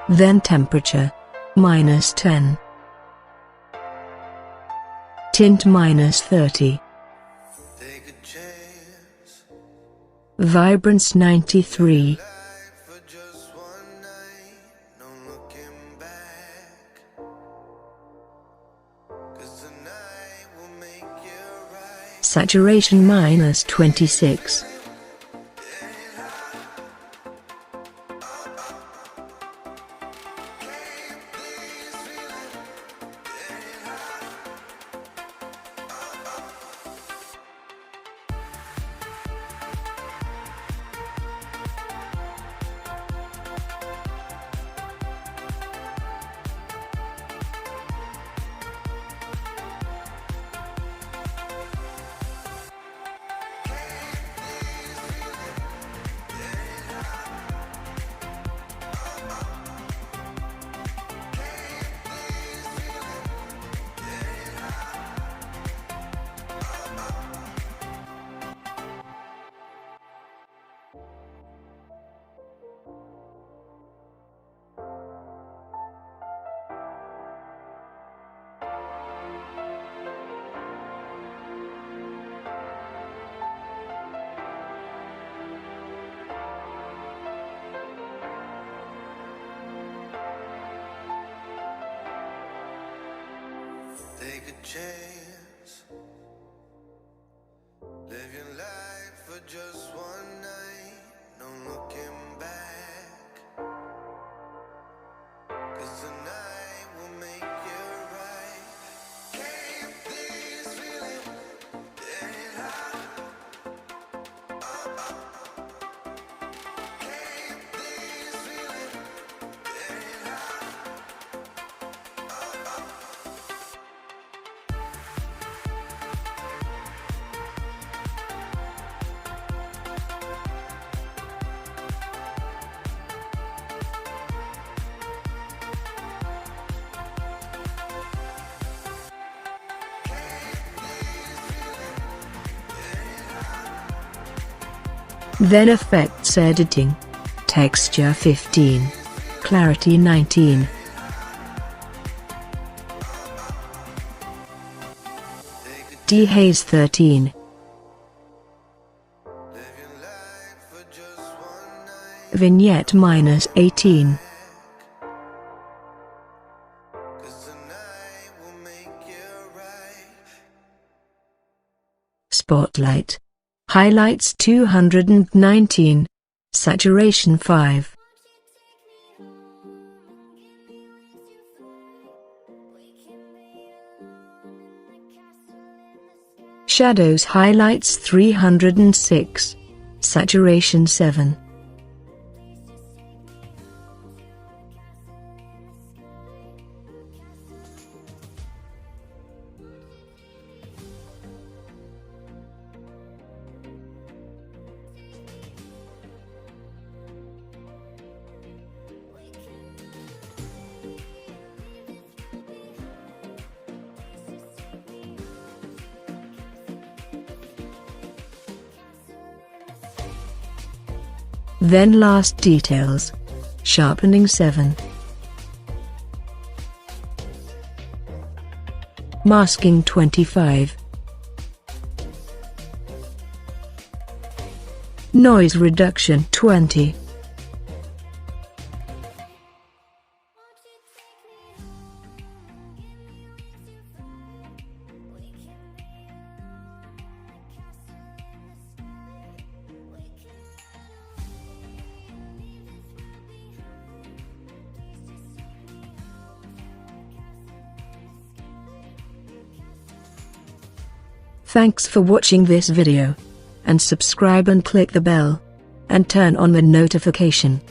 Then temperature -10. Tint -30. Vibrance 93. Saturation -26. Take a chance, live your life for just one night, no looking back, 'cause tonight will make you right. Keep this feeling, get it hot. Keep this feeling, get it hot. Then effects editing. Texture 15. Clarity 19. Dehaze 13. Vignette -18. Spotlight. Highlights 219. Saturation 5. Shadows highlights 306. Saturation 7. Then last details. Sharpening 7. Masking 25. Noise reduction 20. Thanks for watching this video, and subscribe and click the bell, and turn on the notification.